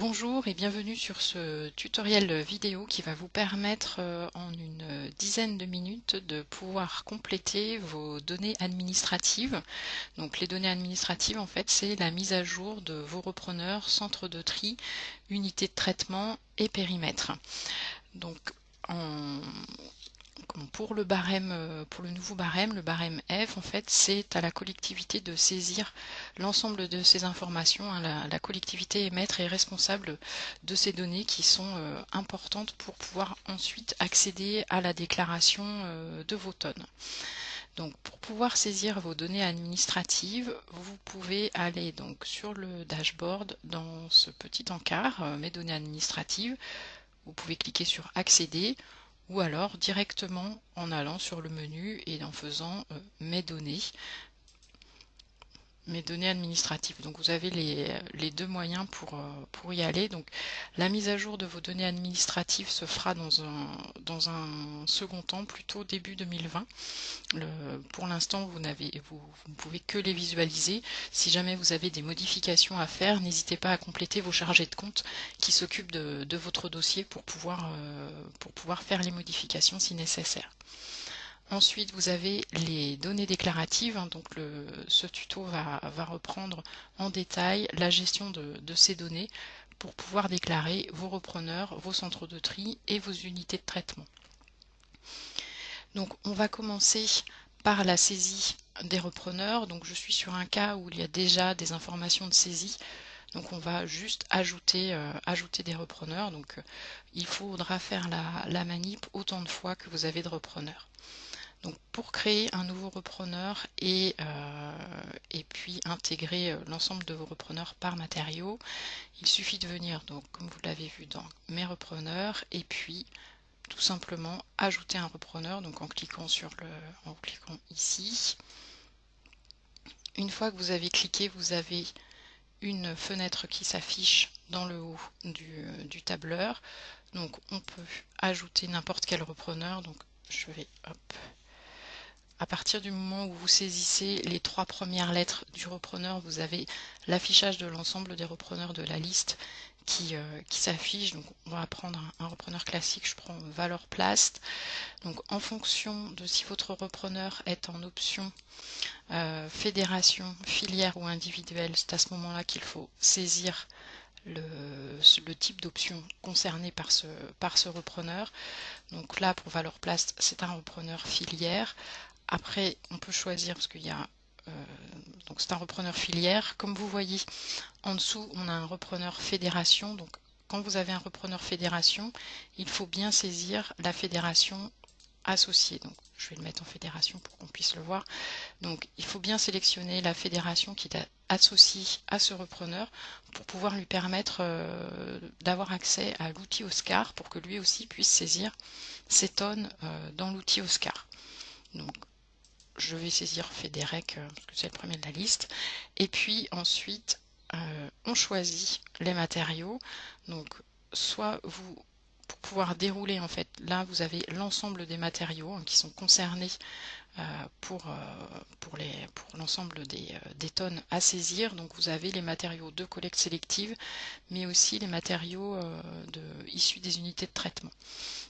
Bonjour et bienvenue sur ce tutoriel vidéo qui va vous permettre en une dizaine de minutes de pouvoir compléter vos données administratives. Donc les données administratives en fait c'est la mise à jour de vos repreneurs, centres de tri, unités de traitement et périmètre. Donc en pour le barème, pour le nouveau barème, le barème F, en fait, c'est à la collectivité de saisir l'ensemble de ces informations. Hein. La collectivité est maître et responsable de ces données qui sont importantes pour pouvoir ensuite accéder à la déclaration de vos tonnes. Donc, pour pouvoir saisir vos données administratives, vous pouvez aller donc sur le dashboard dans ce petit encart, mes données administratives. Vous pouvez cliquer sur accéder ou alors directement en allant sur le menu et en faisant mes données administratives. Donc vous avez les deux moyens pour y aller. Donc la mise à jour de vos données administratives se fera dans un second temps, plutôt début 2020. Pour l'instant, vous ne pouvez que les visualiser. Si jamais vous avez des modifications à faire, n'hésitez pas à compléter vos chargés de compte qui s'occupent de votre dossier pour pouvoir faire les modifications si nécessaire. Ensuite, vous avez les données déclaratives, hein, donc ce tuto va reprendre en détail la gestion de ces données pour pouvoir déclarer vos repreneurs, vos centres de tri et vos unités de traitement. Donc on va commencer par la saisie des repreneurs. Donc je suis sur un cas où il y a déjà des informations de saisie. Donc on va juste ajouter des repreneurs. Donc il faudra faire la manip autant de fois que vous avez de repreneurs. Donc pour créer un nouveau repreneur et puis intégrer l'ensemble de vos repreneurs par matériau, il suffit de venir, donc comme vous l'avez vu, dans mes repreneurs et puis tout simplement ajouter un repreneur, donc en cliquant ici. Une fois que vous avez cliqué, vous avez une fenêtre qui s'affiche dans le haut du tableur. Donc on peut ajouter n'importe quel repreneur. Donc je vais à partir du moment où vous saisissez les 3 premières lettres du repreneur, vous avez l'affichage de l'ensemble des repreneurs de la liste qui s'affiche. Donc on va prendre un repreneur classique, je prends valeur plast. Donc en fonction de si votre repreneur est en option fédération, filière ou individuelle, c'est à ce moment-là qu'il faut saisir le type d'option concerné par ce repreneur. Donc là, pour valeur plast, c'est un repreneur filière. Après, on peut choisir, parce qu'il y a donc c'est un repreneur filière. Comme vous voyez, en dessous, on a un repreneur fédération. Donc quand vous avez un repreneur fédération, il faut bien saisir la fédération associée. Donc je vais le mettre en fédération pour qu'on puisse le voir. Donc il faut bien sélectionner la fédération qui est associée à ce repreneur pour pouvoir lui permettre d'avoir accès à l'outil Oscar pour que lui aussi puisse saisir ses tonnes dans l'outil Oscar. Donc je vais saisir Fédérec parce que c'est le premier de la liste. Et puis ensuite, on choisit les matériaux. Donc soit vous, pour pouvoir dérouler en fait, là vous avez l'ensemble des matériaux qui sont concernés pour l'ensemble des tonnes à saisir. Donc vous avez les matériaux de collecte sélective, mais aussi les matériaux issus des unités de traitement.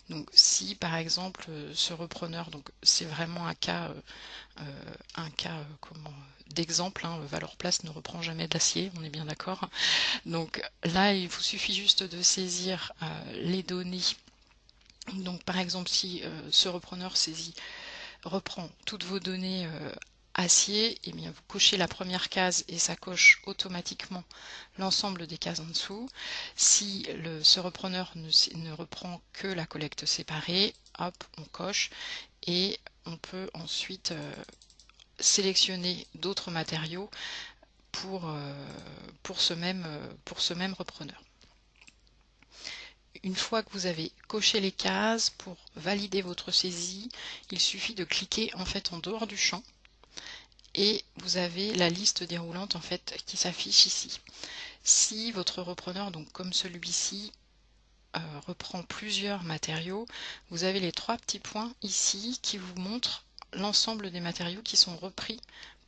Donc si par exemple ce repreneur, donc c'est vraiment un cas d'exemple, hein, valeur place ne reprend jamais de l'acier, on est bien d'accord. Donc là il vous suffit juste de saisir les données. Donc par exemple si ce repreneur reprend toutes vos données acier, et bien vous cochez la première case et ça coche automatiquement l'ensemble des cases en dessous. Si ce repreneur ne reprend que la collecte séparée, hop, on coche et on peut ensuite sélectionner d'autres matériaux pour ce même repreneur. Une fois que vous avez coché les cases pour valider votre saisie, il suffit de cliquer en fait en dehors du champ et vous avez la liste déroulante en fait qui s'affiche ici. Si votre repreneur, donc comme celui-ci, reprend plusieurs matériaux, vous avez les 3 petits points ici qui vous montrent l'ensemble des matériaux qui sont repris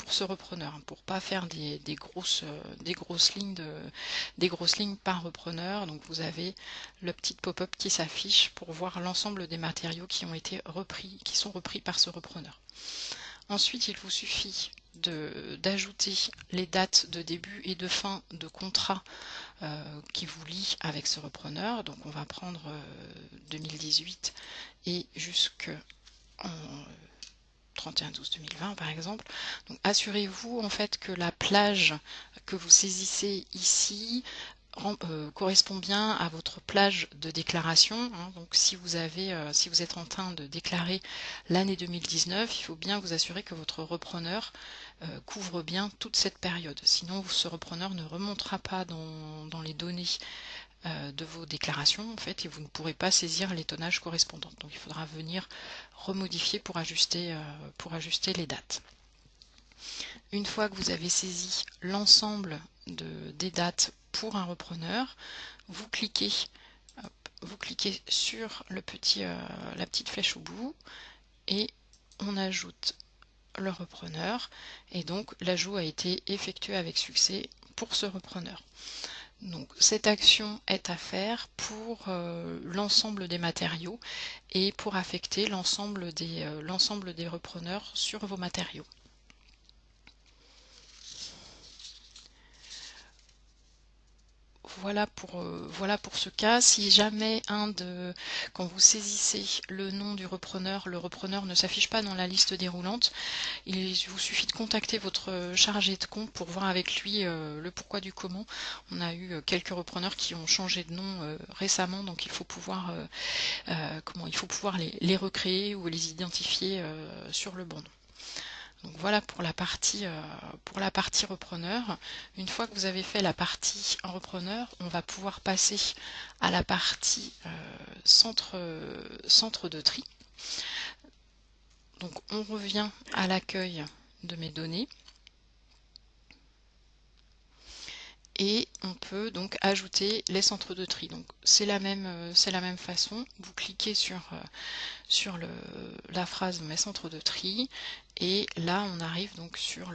pour ce repreneur, hein, pour pas faire des grosses lignes par repreneur. Donc vous avez le petit pop-up qui s'affiche pour voir l'ensemble des matériaux qui ont été repris, qui sont repris par ce repreneur. Ensuite, il vous suffit d'ajouter les dates de début et de fin de contrat qui vous lient avec ce repreneur. Donc on va prendre 2018 et jusqu'en 31/12/2020 par exemple. Donc assurez-vous en fait que la plage que vous saisissez ici correspond bien à votre plage de déclaration, hein. Donc si vous êtes en train de déclarer l'année 2019, il faut bien vous assurer que votre repreneur couvre bien toute cette période. Sinon ce repreneur ne remontera pas dans les données de vos déclarations en fait, et vous ne pourrez pas saisir les tonnages correspondants. Donc il faudra venir remodifier pour ajuster les dates. Une fois que vous avez saisi l'ensemble des dates pour un repreneur, vous cliquez sur la petite flèche au bout et on ajoute le repreneur, et donc l'ajout a été effectué avec succès pour ce repreneur. Donc cette action est à faire pour l'ensemble des matériaux et pour affecter l'ensemble des repreneurs sur vos matériaux. Voilà pour ce cas. Si jamais quand vous saisissez le nom du repreneur, le repreneur ne s'affiche pas dans la liste déroulante, il vous suffit de contacter votre chargé de compte pour voir avec lui le pourquoi du comment. On a eu quelques repreneurs qui ont changé de nom récemment, donc il faut pouvoir, les recréer ou les identifier sur le bon nom. Donc voilà pour la partie repreneur. Une fois que vous avez fait la partie repreneur, on va pouvoir passer à la partie centre de tri. Donc on revient à l'accueil de mes données. Et on peut donc ajouter les centres de tri. Donc c'est la même façon. Vous cliquez sur la phrase mes centres de tri, et là on arrive donc sur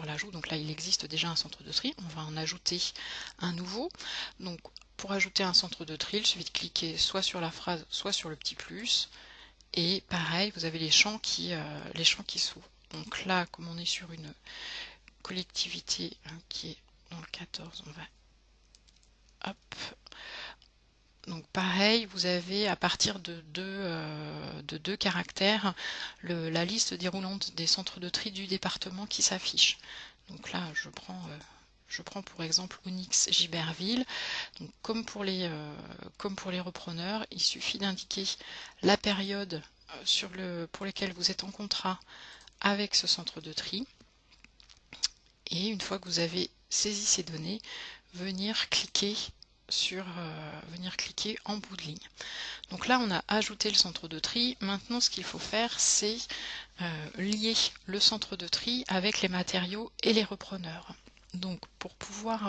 l'ajout. Donc là il existe déjà un centre de tri, on va en ajouter un nouveau. Donc pour ajouter un centre de tri, il suffit de cliquer soit sur la phrase, soit sur le petit plus, et pareil, vous avez les champs qui s'ouvrent. Donc là, comme on est sur une collectivité qui est dans le 14, on va hop. Donc pareil, vous avez à partir de deux caractères la liste déroulante des centres de tri du département qui s'affiche. Donc là, je prends pour exemple Onyx Giberville. Donc comme pour les repreneurs, il suffit d'indiquer la période pour laquelle vous êtes en contrat avec ce centre de tri. Et une fois que vous avez saisi ces données, venir cliquer en bout de ligne. Donc là, on a ajouté le centre de tri. Maintenant, ce qu'il faut faire, c'est lier le centre de tri avec les matériaux et les repreneurs. Donc pour pouvoir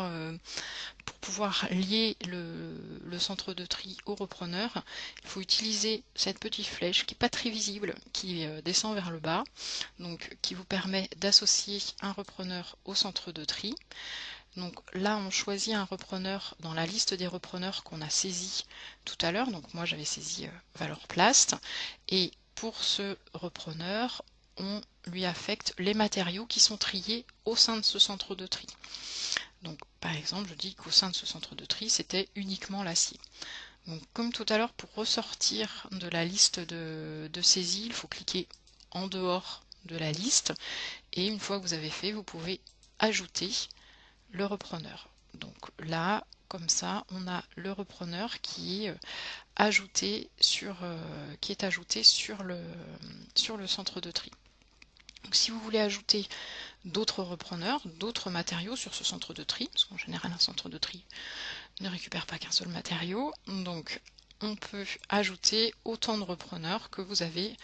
lier le centre de tri au repreneur, il faut utiliser cette petite flèche qui n'est pas très visible, qui descend vers le bas, donc qui vous permet d'associer un repreneur au centre de tri. Donc là on choisit un repreneur dans la liste des repreneurs qu'on a saisi tout à l'heure. Donc moi j'avais saisi Valorplast, et pour ce repreneur on lui affecte les matériaux qui sont triés au sein de ce centre de tri. Donc par exemple je dis qu'au sein de ce centre de tri c'était uniquement l'acier. Donc comme tout à l'heure, pour ressortir de la liste de saisie, il faut cliquer en dehors de la liste, et une fois que vous avez fait, vous pouvez ajouter le repreneur. Donc là, comme ça, on a le repreneur qui est ajouté sur le centre de tri. Donc si vous voulez ajouter d'autres repreneurs, d'autres matériaux sur ce centre de tri, parce qu'en général un centre de tri ne récupère pas qu'un seul matériau, donc on peut ajouter autant de repreneurs que vous avez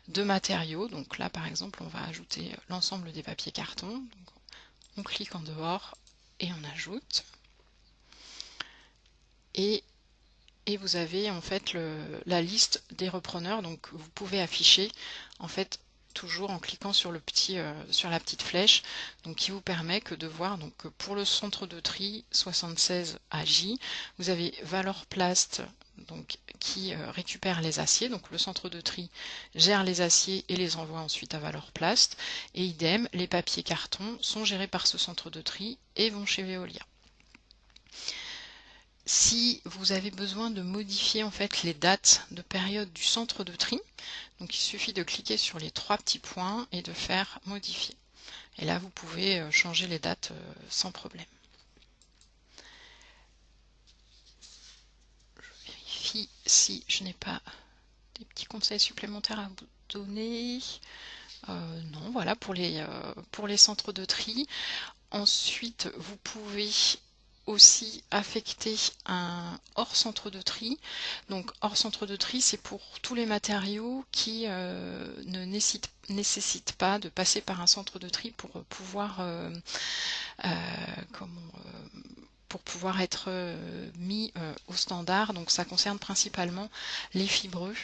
de matériaux. Donc là par exemple on va ajouter l'ensemble des papiers carton. Donc, on clique en dehors et on ajoute, et vous avez en fait la liste des repreneurs. Donc vous pouvez afficher en fait toujours en cliquant sur sur la petite flèche, donc qui vous permet que de voir, donc pour le centre de tri 76 AJ, vous avez Valorplast, donc qui récupère les aciers, donc le centre de tri gère les aciers et les envoie ensuite à Valorplast, et idem, les papiers cartons sont gérés par ce centre de tri et vont chez Veolia. Si vous avez besoin de modifier en fait les dates de période du centre de tri, donc il suffit de cliquer sur les 3 petits points et de faire modifier. Et là vous pouvez changer les dates sans problème. Je vérifie si je n'ai pas des petits conseils supplémentaires à vous donner. Non, voilà pour les centres de tri. Ensuite, vous pouvez aussi affecter un hors centre de tri. Donc hors centre de tri, c'est pour tous les matériaux qui ne nécessitent pas de passer par un centre de tri pour pouvoir pour pouvoir être mis au standard. Donc ça concerne principalement les fibreux.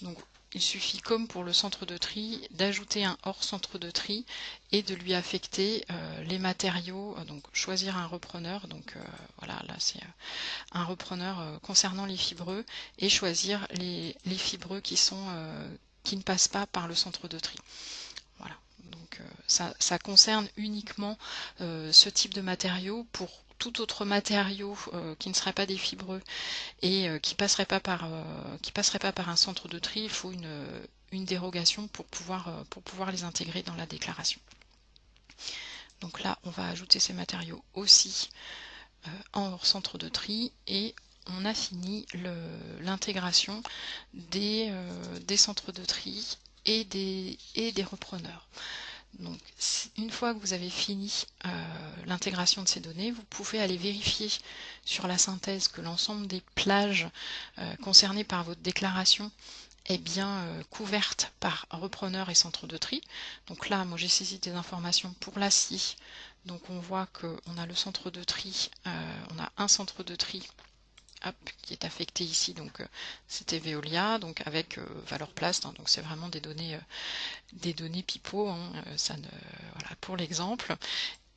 Donc il suffit, comme pour le centre de tri, d'ajouter un hors centre de tri et de lui affecter les matériaux, donc choisir un repreneur, donc voilà, là c'est un repreneur concernant les fibreux, et choisir les fibreux qui ne passent pas par le centre de tri. Voilà, donc ça concerne uniquement ce type de matériaux. Pour tout autre matériau qui ne serait pas des fibreux et qui passerait pas par un centre de tri, il faut une dérogation pour pouvoir les intégrer dans la déclaration. Donc là, on va ajouter ces matériaux aussi en hors centre de tri, et on a fini l'intégration des centres de tri et des repreneurs. Donc, une fois que vous avez fini l'intégration de ces données, vous pouvez aller vérifier sur la synthèse que l'ensemble des plages concernées par votre déclaration est bien couverte par repreneur et centre de tri. Donc là, moi j'ai saisi des informations pour l'acier. Donc on voit qu'on a le centre de tri, on a un centre de tri qui est affecté ici, donc c'était Veolia, donc avec Valorplast, hein, donc c'est vraiment des données pipeau, hein, voilà, pour l'exemple.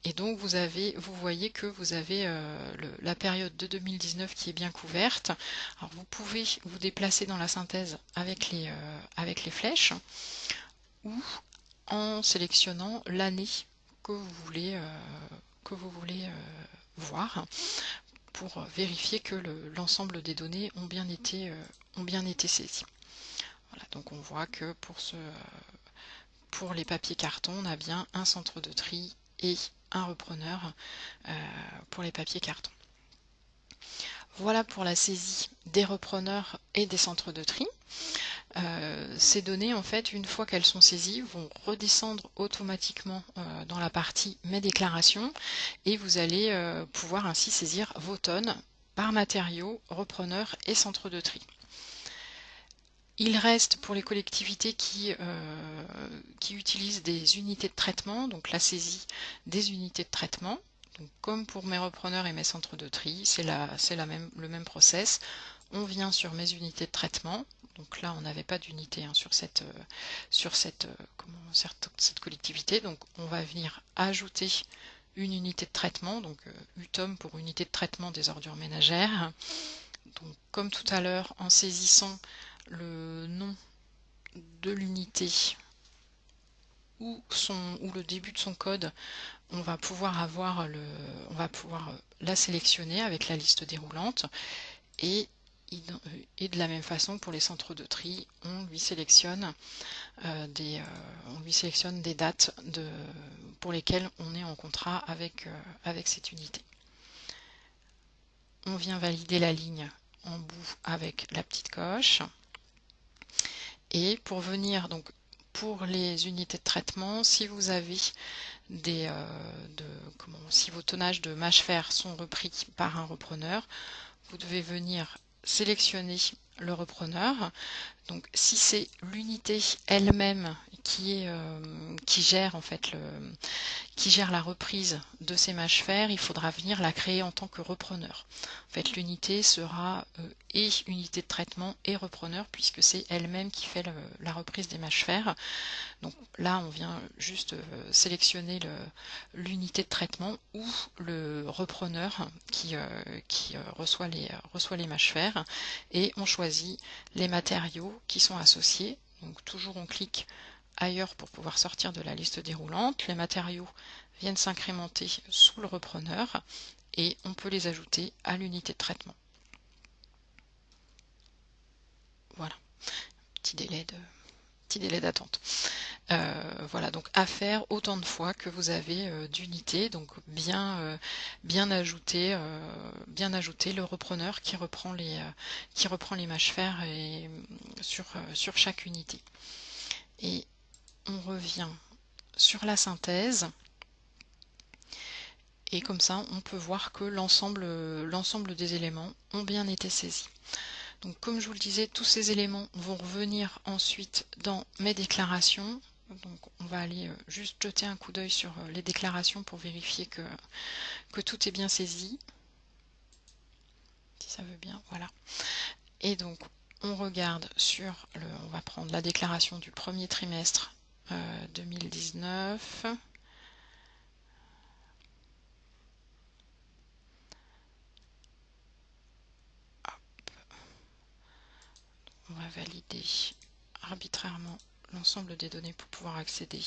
Et donc vous voyez que vous avez la période de 2019 qui est bien couverte. Alors vous pouvez vous déplacer dans la synthèse avec les flèches, ou en sélectionnant l'année que vous voulez voir, pour vérifier que l'ensemble des données ont bien été saisies. Voilà, donc on voit que pour les papiers cartons, on a bien un centre de tri et un repreneur pour les papiers cartons. Voilà pour la saisie des repreneurs et des centres de tri. Ces données, en fait, une fois qu'elles sont saisies, vont redescendre automatiquement dans la partie Mes déclarations, et vous allez pouvoir ainsi saisir vos tonnes par matériaux, repreneurs et centre de tri. Il reste pour les collectivités qui utilisent des unités de traitement, donc la saisie des unités de traitement. Donc, comme pour mes repreneurs et mes centres de tri, c'est le même process. On vient sur mes unités de traitement. Donc là, on n'avait pas d'unité sur cette collectivité. Donc on va venir ajouter une unité de traitement, donc UTOM pour unité de traitement des ordures ménagères. Donc comme tout à l'heure, en saisissant le nom de l'unité ou le début de son code, on va pouvoir la sélectionner avec la liste déroulante, et de la même façon pour les centres de tri, on lui sélectionne des dates pour lesquelles on est en contrat avec cette unité. On vient valider la ligne en bout avec la petite coche. Et pour venir, donc pour les unités de traitement, si vous avez si vos tonnages de mâche fer sont repris par un repreneur, vous devez venir sélectionner le repreneur. Donc si c'est l'unité elle-même qui gère en fait qui gère la reprise de ces mâches fer, il faudra venir la créer en tant que repreneur. En fait, l'unité sera et unité de traitement et repreneur, puisque c'est elle-même qui fait la reprise des mâches fer. Donc là, on vient juste sélectionner l'unité de traitement ou le repreneur qui reçoit les mâches fer, et on choisit les matériaux qui sont associés. Donc toujours on clique ailleurs pour pouvoir sortir de la liste déroulante. Les matériaux viennent s'incrémenter sous le repreneur et on peut les ajouter à l'unité de traitement. Voilà, petit délai d'attente. Voilà, donc à faire autant de fois que vous avez d'unités, donc bien ajouter le repreneur qui reprend les mâches fer et, sur chaque unité. Et on revient sur la synthèse, et comme ça on peut voir que l'ensemble des éléments ont bien été saisis. Donc comme je vous le disais, tous ces éléments vont revenir ensuite dans mes déclarations. Donc on va aller juste jeter un coup d'œil sur les déclarations pour vérifier que tout est bien saisi. Si ça veut bien, voilà. Et donc on regarde on va prendre la déclaration du premier trimestre 2019. On va valider arbitrairement l'ensemble des données pour pouvoir accéder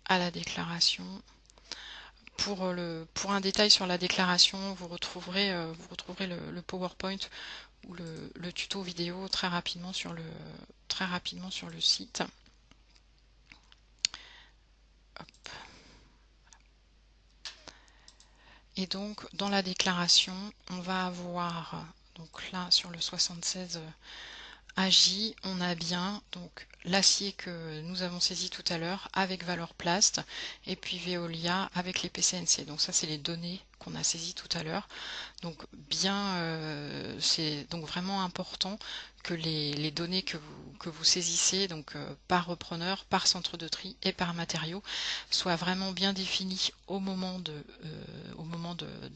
à la déclaration. Pour un détail sur la déclaration, vous retrouverez le PowerPoint ou le tuto vidéo très rapidement sur le site. Hop. Et donc dans la déclaration, on va avoir, donc là sur le 76 AJ, on a bien donc l'acier que nous avons saisi tout à l'heure avec Valorplast, et puis Veolia avec les PCNC. Donc ça, c'est les données qu'on a saisies tout à l'heure. Donc c'est donc vraiment important que les données que vous saisissez, donc par repreneur, par centre de tri et par matériau, soient vraiment bien définies au moment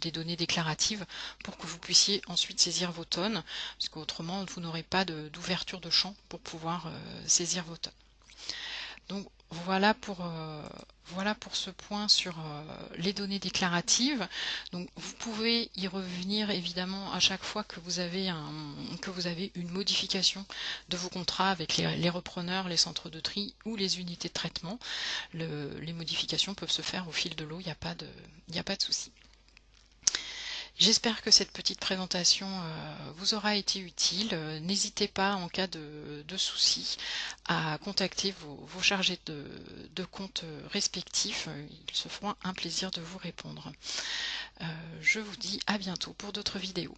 des données déclaratives, pour que vous puissiez ensuite saisir vos tonnes, parce qu'autrement vous n'aurez pas d'ouverture de champ pour pouvoir saisir vos tonnes. Donc voilà pour ce point sur les données déclaratives. Donc vous pouvez y revenir évidemment à chaque fois que vous avez une modification de vos contrats avec les repreneurs, les centres de tri ou les unités de traitement. Les modifications peuvent se faire au fil de l'eau, il n'y a pas de souci. J'espère que cette petite présentation vous aura été utile. N'hésitez pas, en cas de soucis, à contacter vos chargés de compte respectifs. Ils se feront un plaisir de vous répondre. Je vous dis à bientôt pour d'autres vidéos.